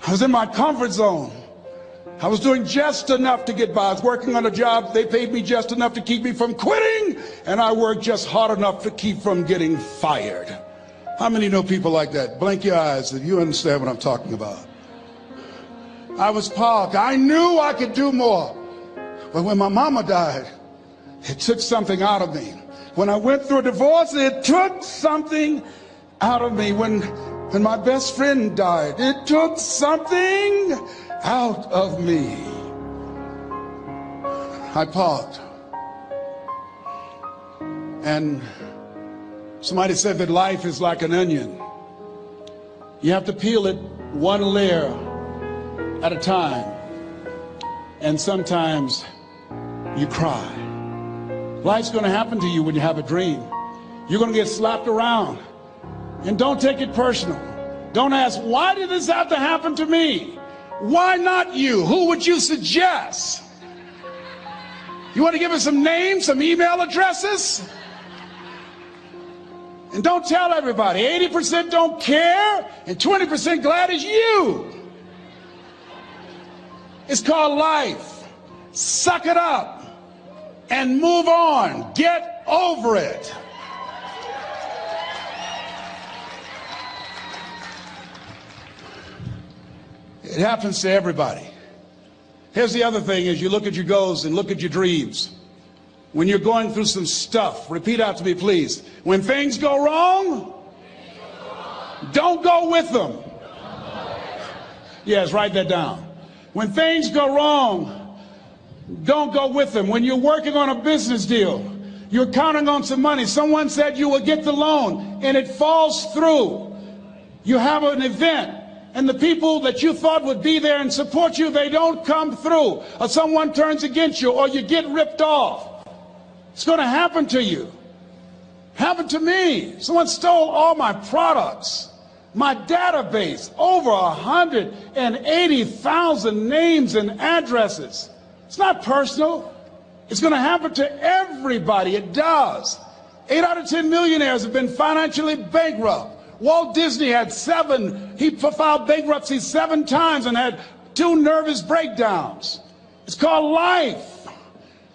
I was in my comfort zone. I was doing just enough to get by. I was working on a job. They paid me just enough to keep me from quitting, and I worked just hard enough to keep from getting fired. How many know people like that? Blink your eyes if you understand what I'm talking about. I was parked. I knew I could do more. But when my mama died, it took something out of me. When I went through a divorce, it took something out of me. When my best friend died, it took something out of me. I parked. And somebody said that life is like an onion. You have to peel it one layer at a time. And sometimes you cry. Life's going to happen to you when you have a dream. You're going to get slapped around. And don't take it personal. Don't ask, why did this have to happen to me? Why not you? Who would you suggest? You want to give us some names, some email addresses? And don't tell everybody. 80% don't care and 20% glad it's you. It's called life. Suck it up and move on. Get over it. It happens to everybody. Here's the other thing: as you look at your goals and look at your dreams, when you're going through some stuff, repeat after me, please. When things go wrong, don't go with them. Yes, write that down. When things go wrong, don't go with them. When you're working on a business deal, you're counting on some money. Someone said you will get the loan, and it falls through. You have an event, and the people that you thought would be there and support you, they don't come through. Or someone turns against you, or you get ripped off. It's going to happen to you. Happened to me. Someone stole all my products, my database, over 180,000 names and addresses. It's not personal. It's going to happen to everybody. It does. 8 out of 10 millionaires have been financially bankrupt. Walt Disney had he filed bankruptcy 7 times and had 2 nervous breakdowns. It's called life.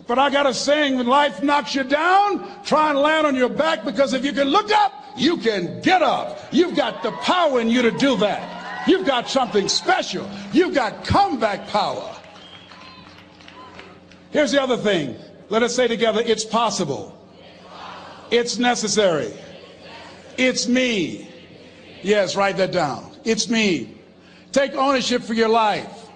But I got a saying: when life knocks you down, try and land on your back, because if you can look up, you can get up. You've got the power in you to do that. You've got something special. You've got comeback power. Here's the other thing. Let us say together, it's possible. It's necessary. It's me. Yes, write that down. It's me. Take ownership for your life.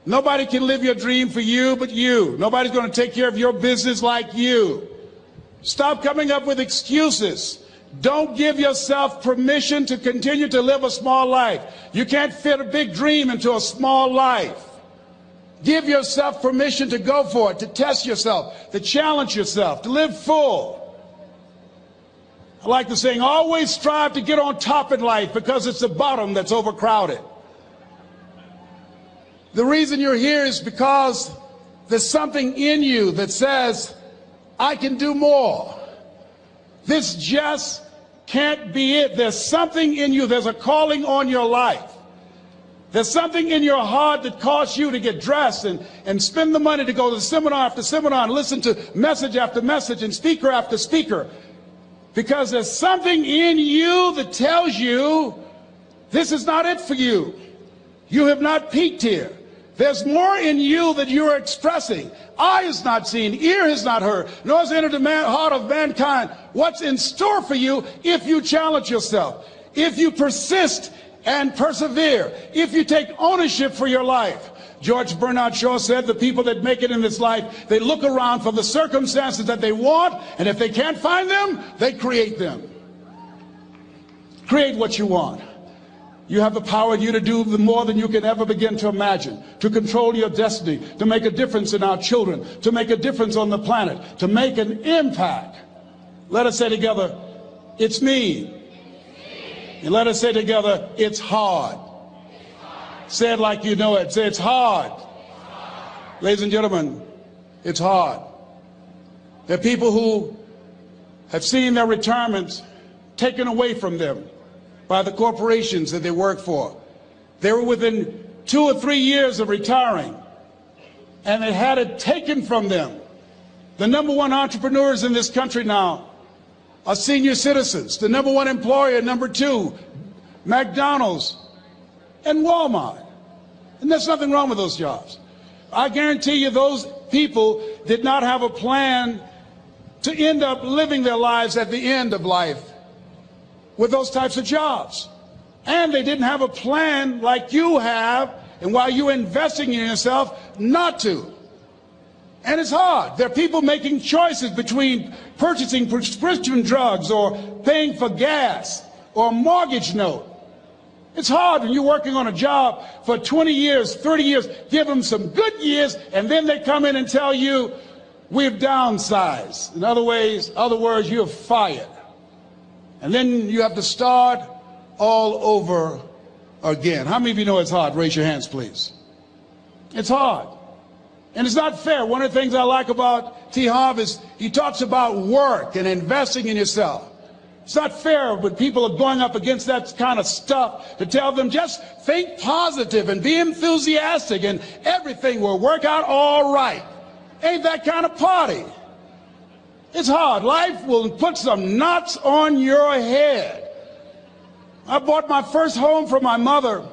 Nobody can live your dream for you but you. Nobody's going to take care of your business like you. Stop coming up with excuses. Don't give yourself permission to continue to live a small life. You can't fit a big dream into a small life. Give yourself permission to go for it, to test yourself, to challenge yourself, to live full. I like the saying, always strive to get on top in life, because it's the bottom that's overcrowded. The reason you're here is because there's something in you that says, I can do more. This just can't be it. There's something in you. There's a calling on your life. There's something in your heart that caused you to get dressed and spend the money to go to seminar after seminar and listen to message after message and speaker after speaker. Because there's something in you that tells you this is not it for you. You have not peaked here. There's more in you that you are expressing. Eye has not seen, ear has not heard, nor has entered the heart of mankind what's in store for you if you challenge yourself, if you persist and persevere, if you take ownership for your life. George Bernard Shaw said the people that make it in this life, they look around for the circumstances that they want, and if they can't find them, they create them. Create what you want. You have the power in you to do more than you can ever begin to imagine, to control your destiny, to make a difference in our children, to make a difference on the planet, to make an impact. Let us say together, it's me. And let us say together, it's hard. Say it like you know it. Say, it's hard. Ladies and gentlemen, it's hard. There are people who have seen their retirements taken away from them by the corporations that they work for. They were within 2 or 3 years of retiring, and they had it taken from them. The number one entrepreneurs in this country now are senior citizens. The number one employer, number two, McDonald's and Walmart. And there's nothing wrong with those jobs. I guarantee you those people did not have a plan to end up living their lives at the end of life with those types of jobs. And they didn't have a plan like you have, and while you're investing in yourself, not to. And it's hard. There are people making choices between purchasing prescription drugs or paying for gas or a mortgage note. It's hard when you're working on a job for 20 years, 30 years, give them some good years, and then they come in and tell you, we've downsized. In other words, you're fired. And then you have to start all over again. How many of you know it's hard? Raise your hands, please. It's hard. And it's not fair. One of the things I like about T. Harv is he talks about work and investing in yourself. It's not fair when people are going up against that kind of stuff to tell them just think positive and be enthusiastic and everything will work out all right. Ain't that kind of party. It's hard. Life will put some knots on your head. I bought my first home for my mother.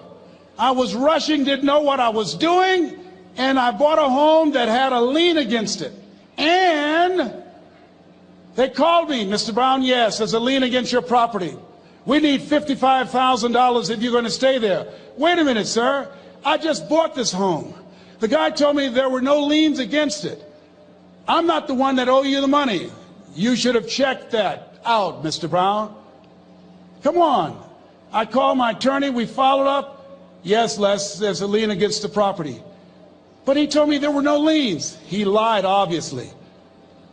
I was rushing, didn't know what I was doing, and I bought a home that had a lien against it. And they called me, Mr. Brown, yes, there's a lien against your property. We need $55,000 if you're going to stay there. Wait a minute, sir. I just bought this home. The guy told me there were no liens against it. I'm not the one that owe you the money. You should have checked that out, Mr. Brown. Come on. I called my attorney. We followed up. Yes, Les, there's a lien against the property. But he told me there were no liens. He lied, obviously.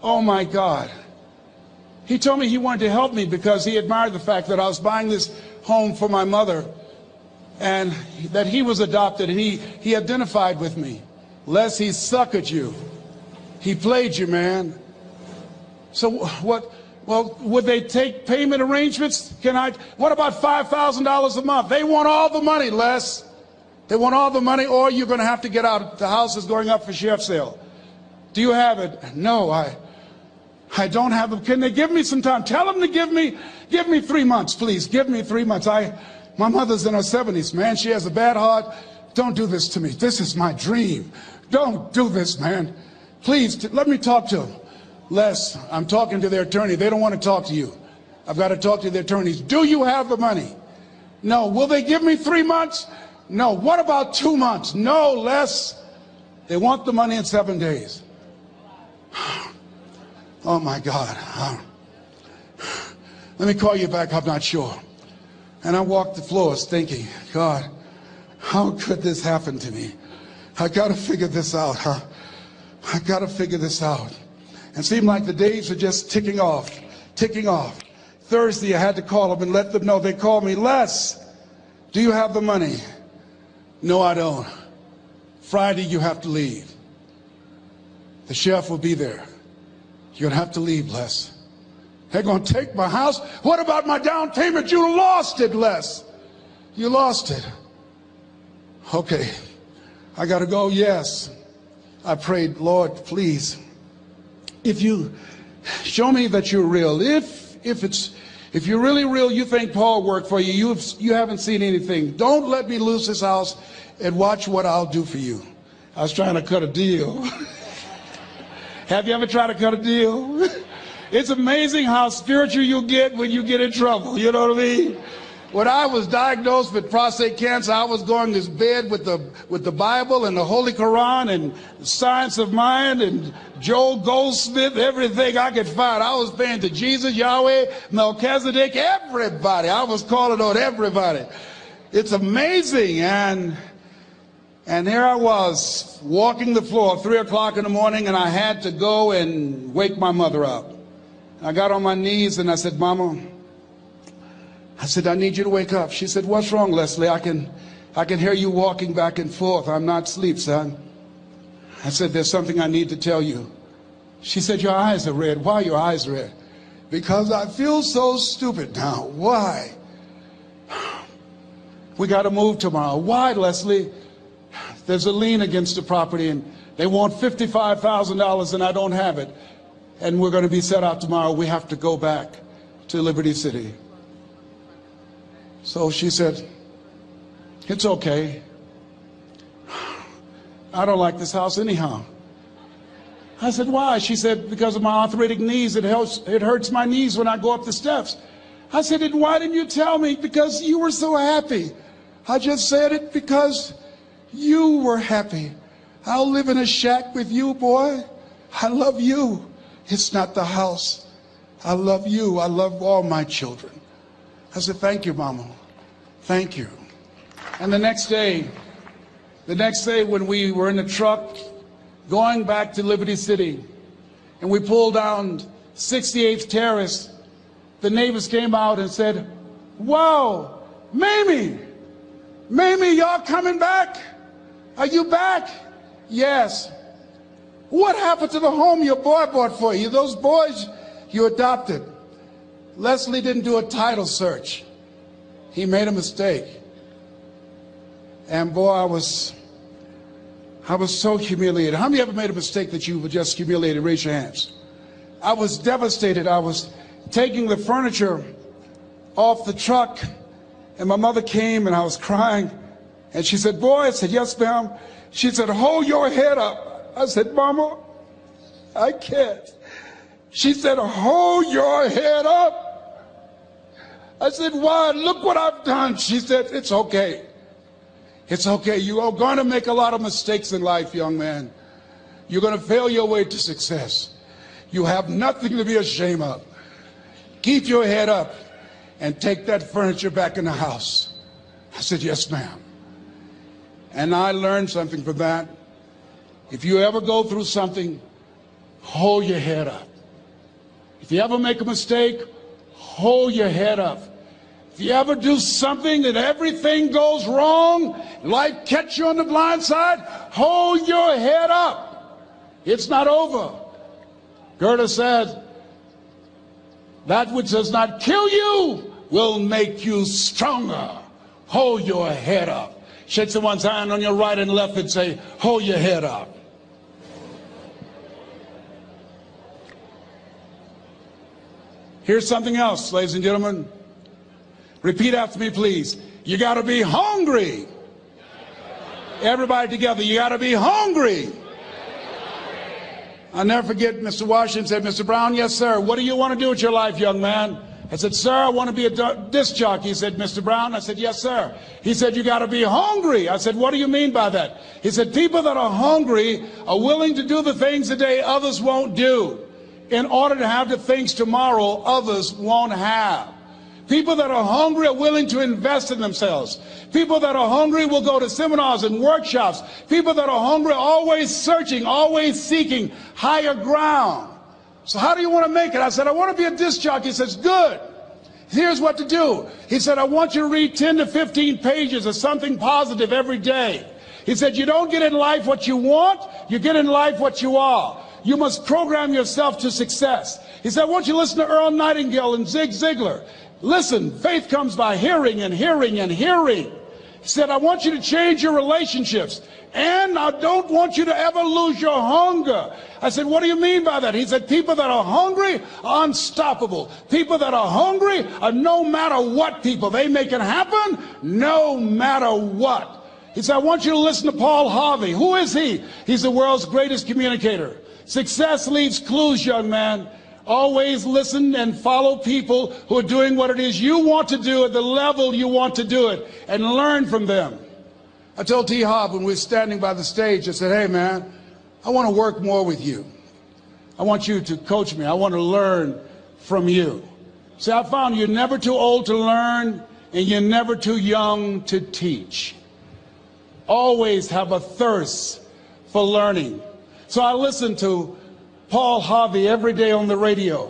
Oh, my God. He told me he wanted to help me because he admired the fact that I was buying this home for my mother and that he was adopted, and he identified with me. Les, he suckered you. He played you, man. So what? Well, would they take payment arrangements? What about $5,000 a month? They want all the money, Les. They want all the money, or you're going to have to get out. The house is going up for sheriff's sale. Do you have it? No, I don't have them. Can they give me some time? Tell them to give me 3 months, please. Give me 3 months. My mother's in her 70s, man. She has a bad heart. Don't do this to me. This is my dream. Don't do this, man. Please, let me talk to them. Les, I'm talking to their attorney. They don't want to talk to you. I've got to talk to their attorneys. Do you have the money? No. Will they give me 3 months? No. What about 2 months? No, Les. They want the money in 7 days. Oh, my God. Let me call you back. I'm not sure. And I walked the floors thinking, God, how could this happen to me? I got to figure this out, huh? I got to figure this out. And it seemed like the days were just ticking off. Thursday, I had to call them and let them know. They called me, Les, do you have the money? No, I don't. Friday, you have to leave. The sheriff will be there. You're going to have to leave, Les. They're going to take my house. What about my down payment? You lost it, Les. You lost it. Okay. I got to go. Yes. I prayed, Lord, please, if you show me that you're real, if you're really real, you think Paul worked for you, you haven't seen anything. Don't let me lose this house and watch what I'll do for you. I was trying to cut a deal. Have you ever tried to cut a deal? It's amazing how spiritual you get when you get in trouble. You know what I mean? When I was diagnosed with prostate cancer, I was going to bed with the Bible and the Holy Quran and Science of Mind and Joel Goldsmith, everything I could find. I was praying to Jesus, Yahweh, Melchizedek, everybody. I was calling on everybody. It's amazing. And here I was walking the floor at 3 o'clock in the morning, and I had to go and wake my mother up. I got on my knees and I said, Mama, I said, I need you to wake up. She said, what's wrong, Leslie? I can hear you walking back and forth. I'm not asleep, son. I said, there's something I need to tell you. She said, your eyes are red. Why are your eyes red? Because I feel so stupid now. Why? we got to move tomorrow. Why, Leslie? There's a lien against the property and they want $55,000 and I don't have it. And we're going to be set out tomorrow. We have to go back to Liberty City. So she said, it's okay. I don't like this house anyhow. I said, why? She said, because of my arthritic knees, it hurts my knees when I go up the steps. I said, and why didn't you tell me? Because you were so happy. I just said it because you were happy. I'll live in a shack with you, boy. I love you. It's not the house. I love you. I love all my children. I said, thank you, Mama. Thank you. And the next day when we were in the truck going back to Liberty City and we pulled down 68th Terrace, the neighbors came out and said, wow, Mamie, y'all coming back? Are you back? Yes. What happened to the home your boy bought for you? Those boys you adopted. Leslie didn't do a title search. He made a mistake. And boy, I was so humiliated. How many ever made a mistake that you were just humiliated? Raise your hands. I was devastated. I was taking the furniture off the truck and my mother came and I was crying and she said, boy, I said, yes, ma'am. She said, hold your head up. I said, Mama, I can't. She said, hold your head up. I said, why? Look what I've done. She said, it's okay. It's okay. You are going to make a lot of mistakes in life, young man. You're going to fail your way to success. You have nothing to be ashamed of. Keep your head up and take that furniture back in the house. I said, yes, ma'am. And I learned something from that. If you ever go through something, hold your head up. If you ever make a mistake, hold your head up. If you ever do something that everything goes wrong, life catch you on the blind side, hold your head up. It's not over. Goethe said, that which does not kill you will make you stronger. Hold your head up. Shake someone's hand on your right and left and say, hold your head up. Here's something else, ladies and gentlemen. Repeat after me, please. You got to be hungry. Everybody together, you got to be hungry. I'll never forget Mr. Washington said, Mr. Brown, yes, sir. What do you want to do with your life, young man? I said, sir, I want to be a disc jockey. He said, Mr. Brown? I said, yes, sir. He said, you got to be hungry. I said, what do you mean by that? He said, people that are hungry are willing to do the things today others won't do in order to have the things tomorrow others won't have. People that are hungry are willing to invest in themselves. People that are hungry will go to seminars and workshops. People that are hungry are always searching, always seeking higher ground. So how do you want to make it? I said, I want to be a disc jockey. He says, good. Here's what to do. He said, I want you to read 10 to 15 pages of something positive every day. He said, you don't get in life what you want, you get in life what you are. You must program yourself to success. He said, I want you to listen to Earl Nightingale and Zig Ziglar. Listen, faith comes by hearing and hearing and hearing. He said, I want you to change your relationships. And I don't want you to ever lose your hunger. I said, what do you mean by that? He said, people that are hungry are unstoppable. People that are hungry are no matter what people. They make it happen no matter what. He said, I want you to listen to Paul Harvey. Who is he? He's the world's greatest communicator. Success leaves clues, young man. Always listen and follow people who are doing what it is you want to do at the level you want to do it and learn from them. I told T. Hobb when we were standing by the stage, I said, hey man, I want to work more with you. I want you to coach me. I want to learn from you. See, I found you're never too old to learn and you're never too young to teach. Always have a thirst for learning. So I listened to Paul Harvey every day on the radio.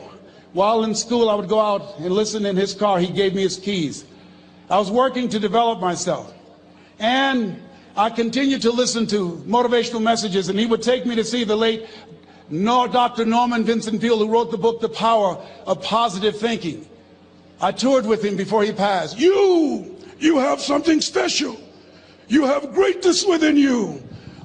While in school, I would go out and listen in his car. He gave me his keys. I was working to develop myself. And I continued to listen to motivational messages, and he would take me to see the late Dr. Norman Vincent Peale, who wrote the book, The Power of Positive Thinking. I toured with him before he passed. You You have something special. You have greatness within you.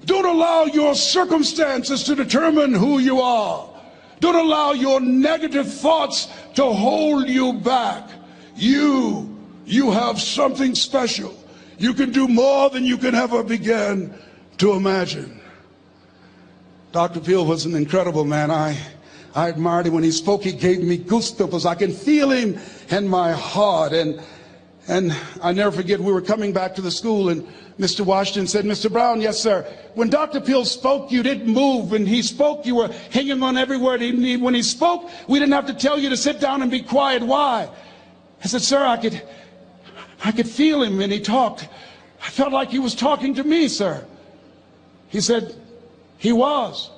Don't allow your circumstances to determine who you are. Don't allow your negative thoughts to hold you back. You have something special. You can do more than you can ever begin to imagine. Dr. Peale was an incredible man. I admired him when he spoke. He gave me goosebumps. I can feel him in my heart. And I never forget, we were coming back to the school, and Mr. Washington said, Mr. Brown, yes, sir. When Dr. Peale spoke, you didn't move. When he spoke, you were hanging on every word. When he spoke, we didn't have to tell you to sit down and be quiet. Why? I said, sir, I could feel him when he talked. I felt like he was talking to me, sir. He said, he was.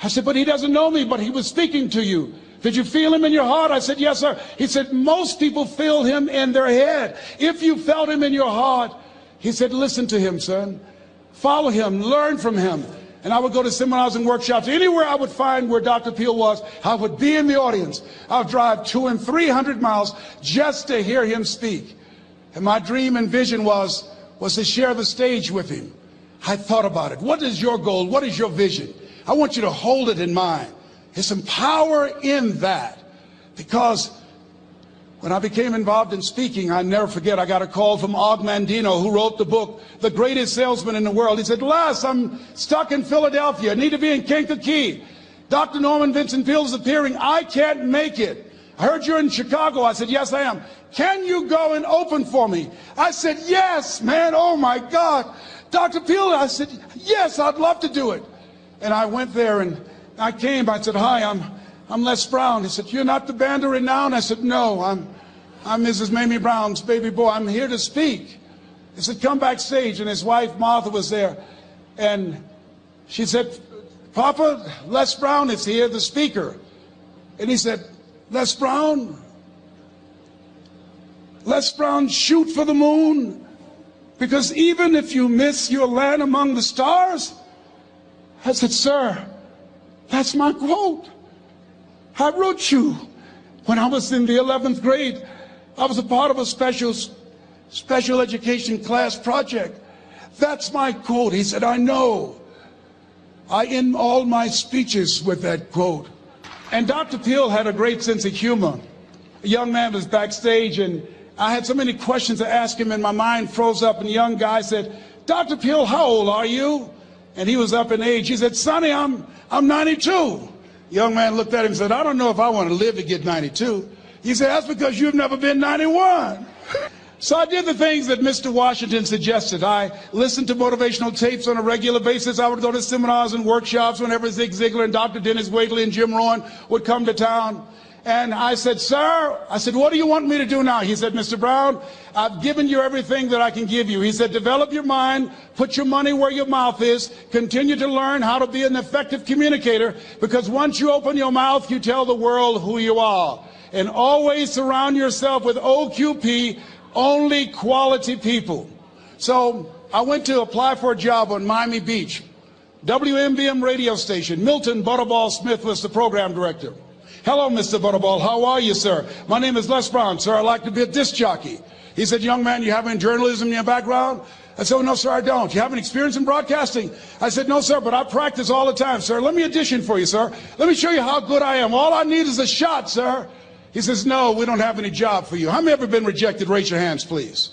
I said, but he doesn't know me, but he was speaking to you. Did you feel him in your heart? I said, yes, sir. He said, most people feel him in their head. If you felt him in your heart, he said, listen to him, son. Follow him, learn from him. And I would go to seminars and workshops. Anywhere I would find where Dr. Peale was, I would be in the audience. I would drive 200 and 300 miles just to hear him speak. And my dream and vision was to share the stage with him. I thought about it. What is your goal? What is your vision? I want you to hold it in mind. There's some power in that. Because when I became involved in speaking, I never forget, I got a call from Og Mandino, who wrote the book, The Greatest Salesman in the World. He said, Les, I'm stuck in Philadelphia. I need to be in Kankakee. Dr. Norman Vincent Peale is appearing. I can't make it. I heard you're in Chicago. I said, yes, I am. Can you go and open for me? I said, yes, man. Oh, my God. Dr. Peale, I said, yes, I'd love to do it. And I went there and I came. I said, hi, I'm Les Brown. He said, you're not the band of renown? I said, no, I'm Mrs. Mamie Brown's baby boy. I'm here to speak. He said, come backstage. And his wife, Martha, was there. And she said, Papa, Les Brown is here, the speaker. And he said, Les Brown, shoot for the moon. Because even if you miss, you'll land among the stars. I said, sir, that's my quote. I wrote you when I was in the 11th grade. I was a part of a special education class project. That's my quote. He said, I know. I end all my speeches with that quote. And Dr. Peale had a great sense of humor. A young man was backstage, and I had so many questions to ask him, and my mind froze up, and the young guy said, Dr. Peale, how old are you? And he was up in age. He said, Sonny, I'm 92. The young man looked at him and said, I don't know if I want to live to get 92. He said, that's because you've never been 91. So I did the things that Mr. Washington suggested. I listened to motivational tapes on a regular basis. I would go to seminars and workshops whenever Zig Ziglar and Dr. Dennis Waitley and Jim Rohn would come to town. And I said, sir, what do you want me to do now? He said, Mr. Brown, I've given you everything that I can give you. He said, develop your mind, put your money where your mouth is, continue to learn how to be an effective communicator, because once you open your mouth, you tell the world who you are. And always surround yourself with OQP, only quality people. So I went to apply for a job on Miami Beach. WMBM radio station. Milton Butterball Smith was the program director. Hello, Mr. Butterball. How are you, sir? My name is Les Brown, sir. I'd like to be a disc jockey. He said, young man, you have any journalism in your background? I said, oh, no, sir, I don't. You have any experience in broadcasting? I said, no, sir, but I practice all the time, sir. Let me audition for you, sir. Let me show you how good I am. All I need is a shot, sir. He says, no, we don't have any job for you. How many ever been rejected? Raise your hands, please.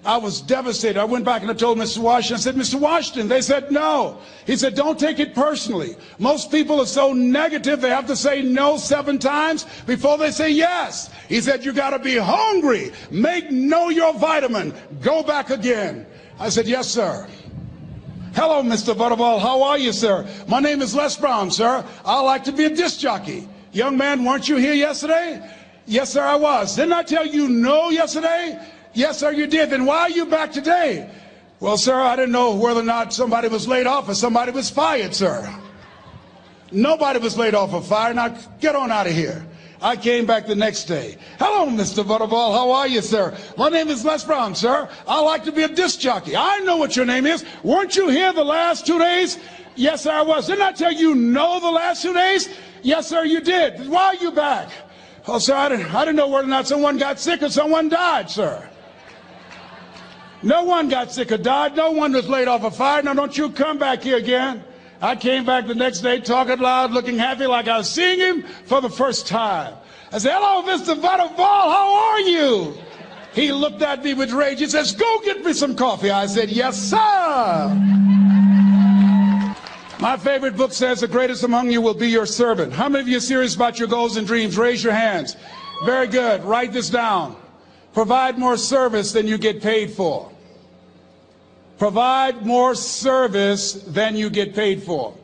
I was devastated. I went back and I told Mr. Washington, I said, Mr. Washington, they said no. He said, don't take it personally. Most people are so negative, they have to say no 7 times before they say yes. He said, you got to be hungry. Know your vitamin. Go back again. I said, yes, sir. Hello, Mr. Butterball. How are you, sir? My name is Les Brown, sir. I like to be a disc jockey. Young man, weren't you here yesterday? Yes, sir, I was. Didn't I tell you no yesterday? Yes, sir, you did. Then why are you back today? Well, sir, I didn't know whether or not somebody was laid off or somebody was fired, sir. Nobody was laid off or fired. Now, get on out of here. I came back the next day. Hello, Mr. Butterball. How are you, sir? My name is Les Brown, sir. I like to be a disc jockey. I know what your name is. Weren't you here the last 2 days? Yes, sir, I was. Didn't I tell you no the last 2 days? Yes, sir, you did. Why are you back? Oh, sir, I didn't know whether or not someone got sick or someone died, sir. No one got sick or died. No one was laid off a fire. Now don't you come back here again. I came back the next day talking loud, looking happy like I was seeing him for the first time. I said, hello, Mr. Butterball, how are you? He looked at me with rage. He says, go get me some coffee. I said, yes, sir. My favorite book says the greatest among you will be your servant. How many of you are serious about your goals and dreams? Raise your hands. Very good. Write this down. Provide more service than you get paid for. Provide more service than you get paid for.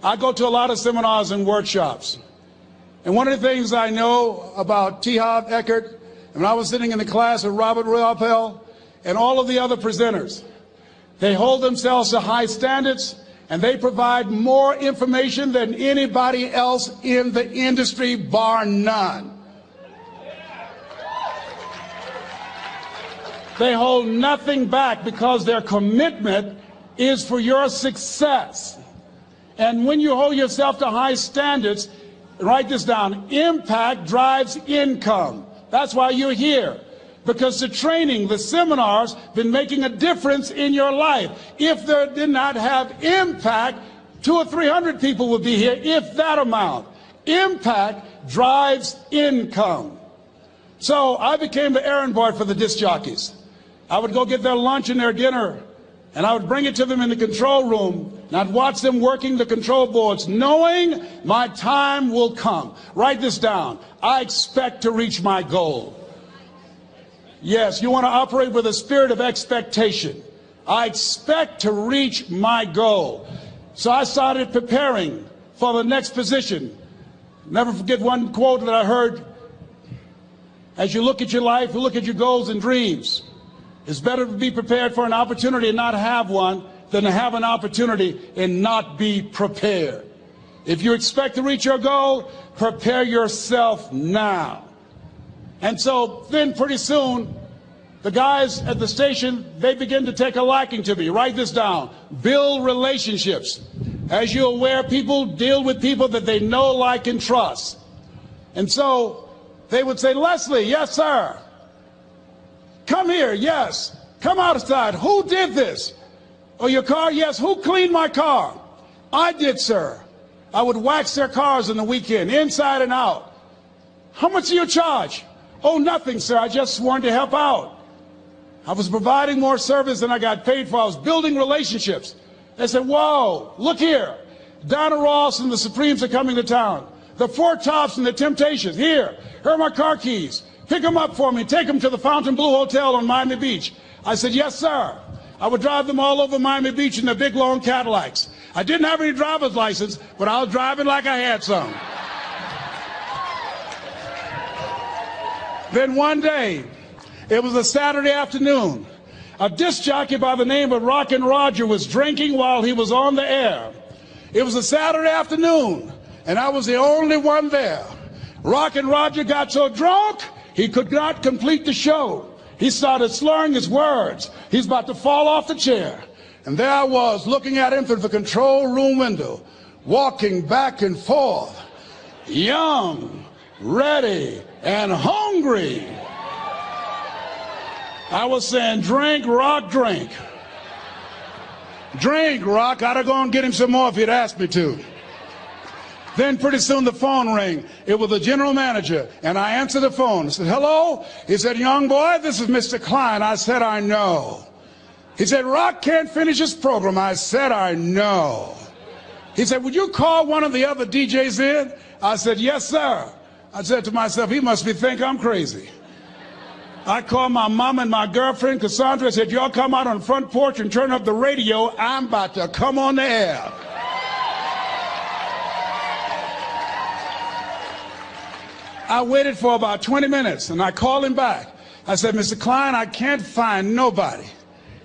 I go to a lot of seminars and workshops. And one of the things I know about T. Harv Eker, and when I was sitting in the class with Robert Ruppel and all of the other presenters, they hold themselves to high standards and they provide more information than anybody else in the industry, bar none. They hold nothing back because their commitment is for your success. And when you hold yourself to high standards, write this down, impact drives income. That's why you're here. Because the training, the seminars, been making a difference in your life. If they did not have impact, 200 or 300 people would be here, if that amount. Impact drives income. So I became the errand boy for the disc jockeys. I would go get their lunch and their dinner, and I would bring it to them in the control room, and I'd watch them working the control boards, knowing my time will come. Write this down. I expect to reach my goal. Yes, you want to operate with a spirit of expectation. I expect to reach my goal. So I started preparing for the next position. Never forget one quote that I heard. As you look at your life, you look at your goals and dreams. It's better to be prepared for an opportunity and not have one than to have an opportunity and not be prepared. If you expect to reach your goal, prepare yourself now. And so then pretty soon, the guys at the station, they begin to take a liking to me. Write this down. Build relationships. As you're aware, people deal with people that they know, like, and trust. And so they would say, Leslie, yes, sir. Come here, yes. Come outside. Who did this? Oh, your car? Yes. Who cleaned my car? I did, sir. I would wax their cars on the weekend, inside and out. How much do you charge? Oh, nothing, sir. I just wanted to help out. I was providing more service than I got paid for. I was building relationships. They said, whoa, look here. Donna Ross and the Supremes are coming to town. The Four Tops and the Temptations. Here are my car keys. Pick them up for me. Take them to the Fontainebleau Hotel on Miami Beach. I said, yes, sir. I would drive them all over Miami Beach in their big, long Cadillacs. I didn't have any driver's license, but I was driving like I had some. Then one day, it was a Saturday afternoon, a disc jockey by the name of Rockin' Roger was drinking while he was on the air. It was a Saturday afternoon, and I was the only one there. Rockin' Roger got so drunk, he could not complete the show. He started slurring his words. He's about to fall off the chair. And there I was, looking at him through the control room window, walking back and forth, young, ready, and hungry. I was saying, drink, Rock, drink. Drink, Rock. I'd have gone and get him some more if he'd asked me to. Then pretty soon the phone rang. It was the general manager, and I answered the phone. I said, hello? He said, young boy, this is Mr. Klein. I said, I know. He said, Rock can't finish his program. I said, I know. He said, would you call one of the other DJs in? I said, yes, sir. I said to myself, he must think I'm crazy. I called my mom and my girlfriend, Cassandra. I said, y'all come out on the front porch and turn up the radio. I'm about to come on the air. I waited for about 20 minutes, and I called him back. I said, Mr. Klein, I can't find nobody.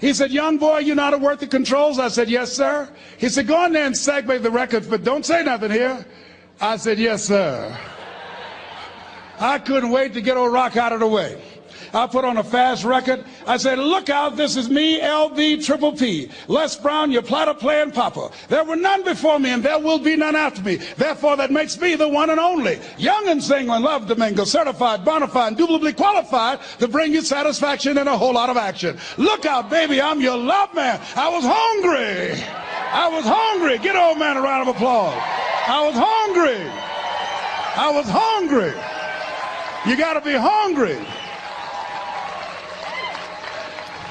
He said, young boy, you know how to work the controls? I said, yes, sir. He said, go in there and segue the records, but don't say nothing here. I said, yes, sir. I couldn't wait to get old Rock out of the way. I put on a fast record. I said, look out, this is me, LB Triple P, Les Brown, your platter playing papa. There were none before me, and there will be none after me. Therefore, that makes me the one and only. Young and single and love to mingle, certified, bona fide, indubitably qualified to bring you satisfaction and a whole lot of action. Look out, baby, I'm your love man. I was hungry. I was hungry. Get old man a round of applause. I was hungry. I was hungry. You got to be hungry.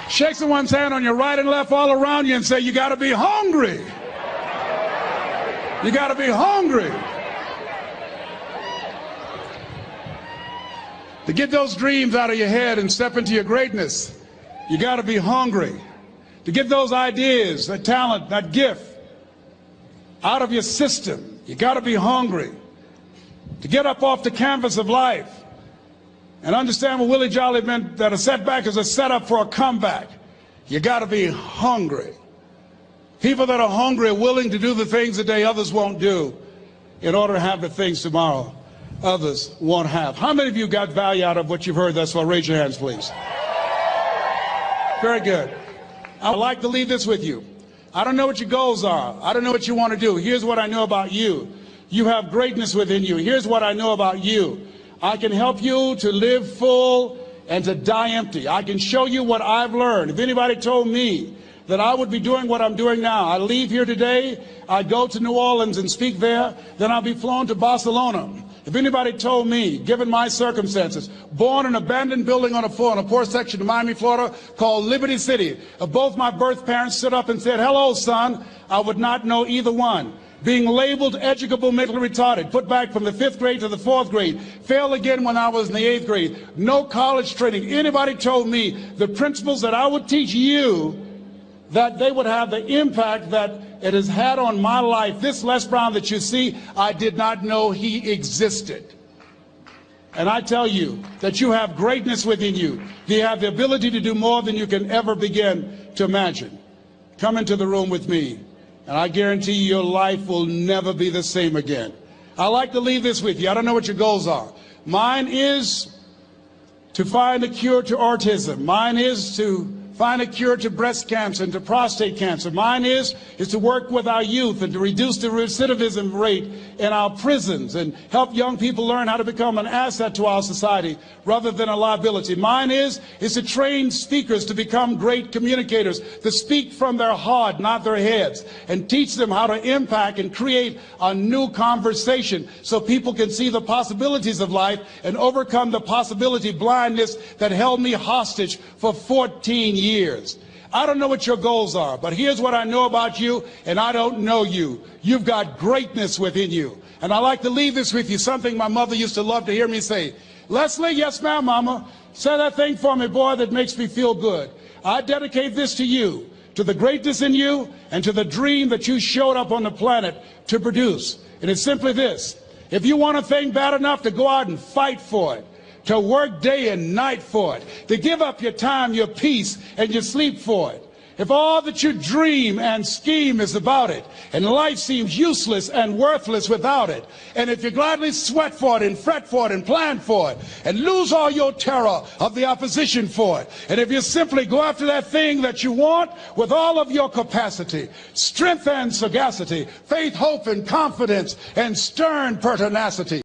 Shake someone's hand on your right and left all around you and say, you got to be hungry. You got to be hungry. To get those dreams out of your head and step into your greatness, you got to be hungry. To get those ideas, that talent, that gift out of your system, you got to be hungry. To get up off the canvas of life and understand what Willie Jolly meant, that a setback is a setup for a comeback, you got to be hungry. People that are hungry are willing to do the things today others won't do in order to have the things tomorrow others won't have. How many of you got value out of what you've heard thus far? Raise your hands, please. Very good. I would like to leave this with you. I don't know what your goals are. I don't know what you want to do. Here's what I know about you. You have greatness within you. Here's what I know about you. I can help you to live full and to die empty. I can show you what I've learned. If anybody told me that I would be doing what I'm doing now, I leave here today, I go to New Orleans and speak there, then I'll be flown to Barcelona. If anybody told me, given my circumstances, born in an abandoned building on a poor section of Miami, Florida, called Liberty City, if both my birth parents stood up and said, hello, son, I would not know either one. Being labeled educable mentally retarded, put back from the 5th grade to the 4th grade, failed again when I was in the 8th grade, no college training. Anybody told me the principles that I would teach you, that they would have the impact that it has had on my life. This Les Brown that you see, I did not know he existed. And I tell you that you have greatness within you. You have the ability to do more than you can ever begin to imagine. Come into the room with me, and I guarantee you your life will never be the same again. I like to leave this with you. I don't know what your goals are. Mine is to find a cure to autism. Mine is to find a cure to breast cancer and to prostate cancer. Mine is to work with our youth and to reduce the recidivism rate in our prisons and help young people learn how to become an asset to our society rather than a liability. Mine is to train speakers to become great communicators, to speak from their heart, not their heads, and teach them how to impact and create a new conversation so people can see the possibilities of life and overcome the possibility blindness that held me hostage for 14 years. I don't know what your goals are, but here's what I know about you, and I don't know you. You've got greatness within you. And I like to leave this with you, something my mother used to love to hear me say. Leslie, yes ma'am, mama, say that thing for me, boy, that makes me feel good. I dedicate this to you, to the greatness in you, and to the dream that you showed up on the planet to produce. And it's simply this: if you want a thing bad enough to go out and fight for it, to work day and night for it, to give up your time, your peace, and your sleep for it. If all that you dream and scheme is about it, and life seems useless and worthless without it, and if you gladly sweat for it and fret for it and plan for it, and lose all your terror of the opposition for it, and if you simply go after that thing that you want with all of your capacity, strength and sagacity, faith, hope, and confidence, and stern pertinacity,